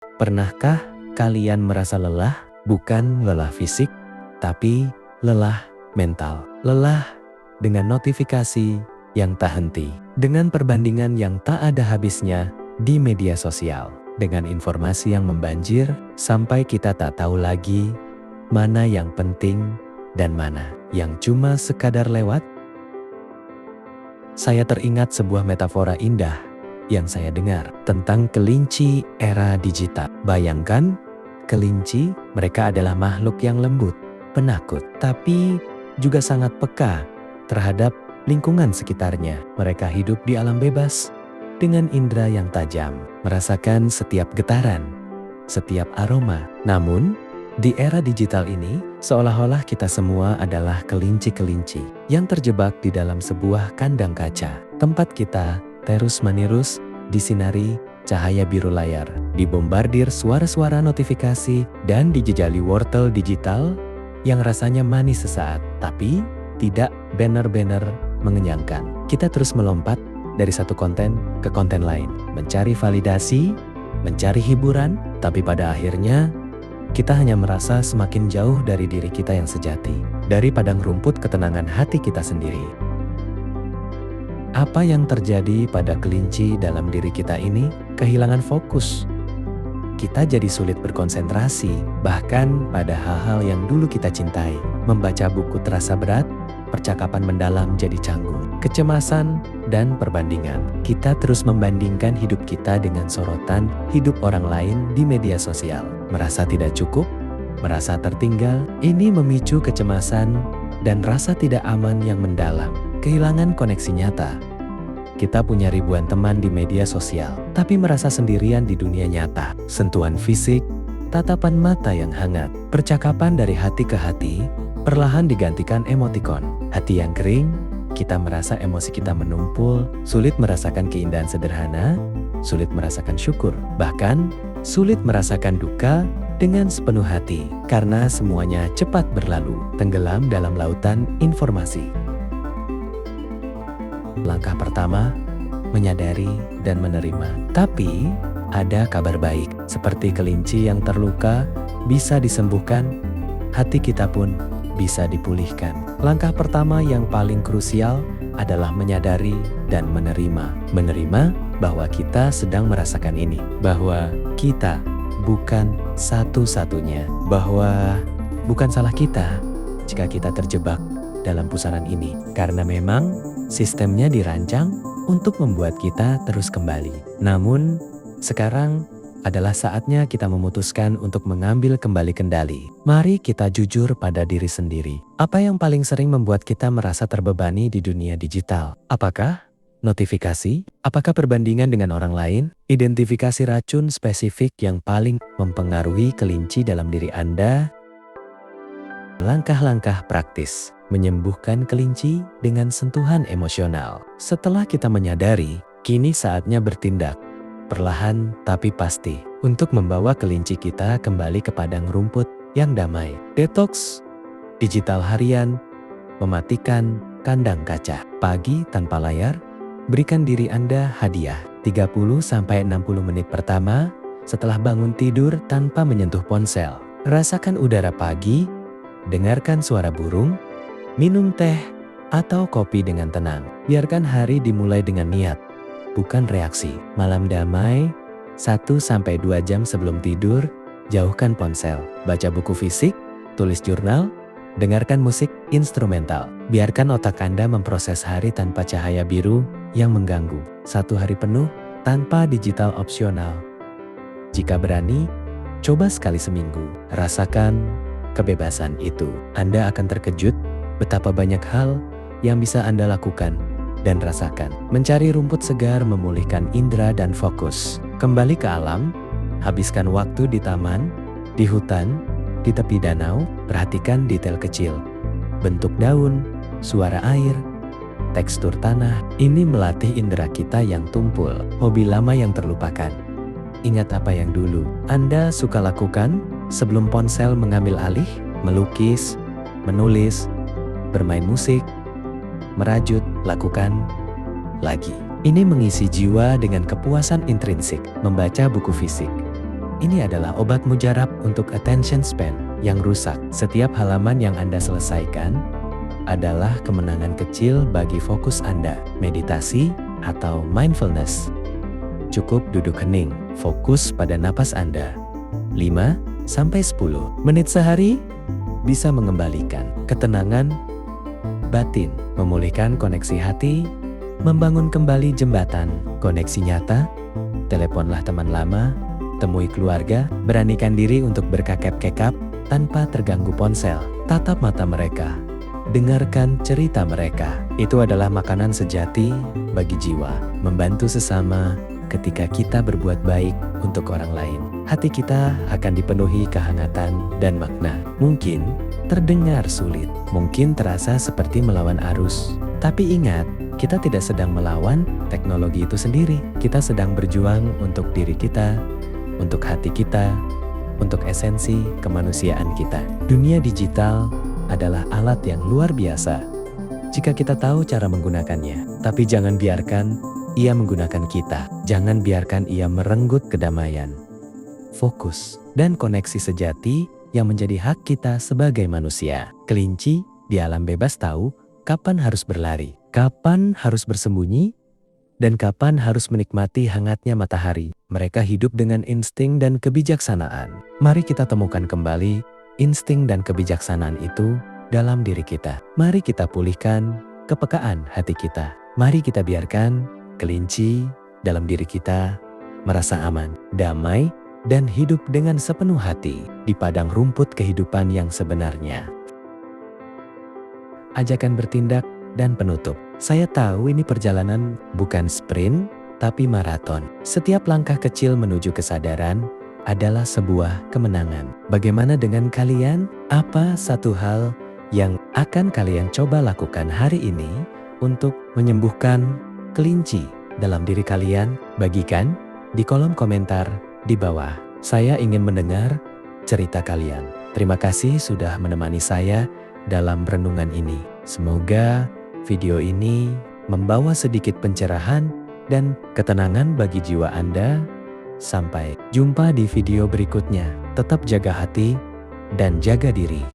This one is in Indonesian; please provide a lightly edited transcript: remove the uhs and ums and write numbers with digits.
Pernahkah kalian merasa lelah? Bukan lelah fisik, tapi lelah mental. Lelah dengan notifikasi yang tak henti, dengan perbandingan yang tak ada habisnya di media sosial, dengan informasi yang membanjir sampai kita tak tahu lagi mana yang penting dan mana yang cuma sekadar lewat. Saya teringat sebuah metafora indah yang saya dengar tentang kelinci era digital. Bayangkan, kelinci, mereka adalah makhluk yang lembut, penakut, tapi juga sangat peka terhadap lingkungan sekitarnya. Mereka hidup di alam bebas dengan indera yang tajam, merasakan setiap getaran, setiap aroma. Namun, di era digital ini, seolah-olah kita semua adalah kelinci-kelinci yang terjebak di dalam sebuah kandang kaca. Tempat kita terus-menerus disinari cahaya biru layar, dibombardir suara-suara notifikasi, dan dijejali wortel digital yang rasanya manis sesaat, tapi tidak benar-benar mengenyangkan. Kita terus melompat dari satu konten ke konten lain, mencari validasi, mencari hiburan, tapi pada akhirnya kita hanya merasa semakin jauh dari diri kita yang sejati, dari padang rumput ketenangan hati kita sendiri. Apa yang terjadi pada kelinci dalam diri kita ini? Kehilangan fokus. Kita jadi sulit berkonsentrasi, bahkan pada hal-hal yang dulu kita cintai. Membaca buku terasa berat, percakapan mendalam jadi canggung, kecemasan dan perbandingan. Kita terus membandingkan hidup kita dengan sorotan hidup orang lain di media sosial. Merasa tidak cukup, merasa tertinggal, ini memicu kecemasan dan rasa tidak aman yang mendalam. Kehilangan koneksi nyata. Kita punya ribuan teman di media sosial, tapi merasa sendirian di dunia nyata. Sentuhan fisik, tatapan mata yang hangat, percakapan dari hati ke hati, perlahan digantikan emotikon. Hati yang kering, kita merasa emosi kita menumpul, sulit merasakan keindahan sederhana, sulit merasakan syukur, bahkan sulit merasakan duka dengan sepenuh hati, karena semuanya cepat berlalu, tenggelam dalam lautan informasi. Langkah pertama, menyadari dan menerima. Tapi, ada kabar baik. Seperti kelinci yang terluka, bisa disembuhkan, hati kita pun bisa dipulihkan. Langkah pertama yang paling krusial adalah menyadari dan menerima. Menerima bahwa kita sedang merasakan ini. Bahwa kita bukan satu-satunya. Bahwa bukan salah kita jika kita terjebak dalam pusaran ini. Karena memang sistemnya dirancang untuk membuat kita terus kembali. Namun, sekarang adalah saatnya kita memutuskan untuk mengambil kembali kendali. Mari kita jujur pada diri sendiri. Apa yang paling sering membuat kita merasa terbebani di dunia digital? Apakah notifikasi? Apakah perbandingan dengan orang lain? Identifikasi racun spesifik yang paling mempengaruhi kelinci dalam diri Anda? Langkah-langkah praktis menyembuhkan kelinci dengan sentuhan emosional. Setelah kita menyadari, kini saatnya bertindak. Perlahan tapi pasti, untuk membawa kelinci kita kembali ke padang rumput yang damai. Detox digital harian, mematikan kandang kaca. Pagi tanpa layar, berikan diri Anda hadiah. 30-60 menit pertama setelah bangun tidur tanpa menyentuh ponsel. Rasakan udara pagi, dengarkan suara burung, minum teh atau kopi dengan tenang. Biarkan hari dimulai dengan niat, bukan reaksi. Malam damai, 1-2 jam sebelum tidur, jauhkan ponsel. Baca buku fisik, tulis jurnal, dengarkan musik instrumental. Biarkan otak Anda memproses hari tanpa cahaya biru yang mengganggu. 1 hari penuh tanpa digital opsional. Jika berani, coba sekali seminggu. Rasakan kebebasan itu. Anda akan terkejut betapa banyak hal yang bisa Anda lakukan dan rasakan. Mencari rumput segar memulihkan indera dan fokus. Kembali ke alam, habiskan waktu di taman, di hutan, di tepi danau. Perhatikan detail kecil. Bentuk daun, suara air, tekstur tanah. Ini melatih indera kita yang tumpul. Hobi lama yang terlupakan. Ingat apa yang dulu Anda suka lakukan sebelum ponsel mengambil alih. Melukis, menulis, bermain musik, merajut, lakukan lagi. Ini mengisi jiwa dengan kepuasan intrinsik. Membaca buku fisik, Ini adalah obat mujarab untuk attention span yang rusak. Setiap halaman yang Anda selesaikan adalah kemenangan kecil bagi fokus Anda. Meditasi atau mindfulness. Cukup duduk hening, fokus pada napas Anda. 5-10 menit sehari bisa mengembalikan ketenangan batin, memulihkan koneksi hati, membangun kembali jembatan, koneksi nyata. Teleponlah teman lama, temui keluarga, beranikan diri untuk berkekep-kekap tanpa terganggu ponsel. Tatap mata mereka, dengarkan cerita mereka. Itu adalah makanan sejati bagi jiwa. Membantu sesama ketika kita berbuat baik untuk orang lain. Hati kita akan dipenuhi kehangatan dan makna. Mungkin terdengar sulit, mungkin terasa seperti melawan arus. Tapi ingat, kita tidak sedang melawan teknologi itu sendiri. Kita sedang berjuang untuk diri kita, untuk hati kita, untuk esensi kemanusiaan kita. Dunia digital adalah alat yang luar biasa jika kita tahu cara menggunakannya. Tapi jangan biarkan ia menggunakan kita. Jangan biarkan ia merenggut kedamaian, fokus, dan koneksi sejati yang menjadi hak kita sebagai manusia. Kelinci di alam bebas tahu kapan harus berlari, kapan harus bersembunyi, dan kapan harus menikmati hangatnya matahari. Mereka hidup dengan insting dan kebijaksanaan. Mari kita temukan kembali insting dan kebijaksanaan itu dalam diri kita. Mari kita pulihkan kepekaan hati kita. Mari kita biarkan kelinci dalam diri kita merasa aman, damai, dan hidup dengan sepenuh hati di padang rumput kehidupan yang sebenarnya. Ajakan bertindak dan penutup. Saya tahu ini perjalanan bukan sprint, tapi maraton. Setiap langkah kecil menuju kesadaran adalah sebuah kemenangan. Bagaimana dengan kalian? Apa satu hal yang akan kalian coba lakukan hari ini untuk menyembuhkan kelinci dalam diri kalian? Bagikan di kolom komentar di bawah. Saya ingin mendengar cerita kalian. Terima kasih sudah menemani saya dalam renungan ini. Semoga video ini membawa sedikit pencerahan dan ketenangan bagi jiwa Anda. Sampai jumpa di video berikutnya. Tetap jaga hati dan jaga diri.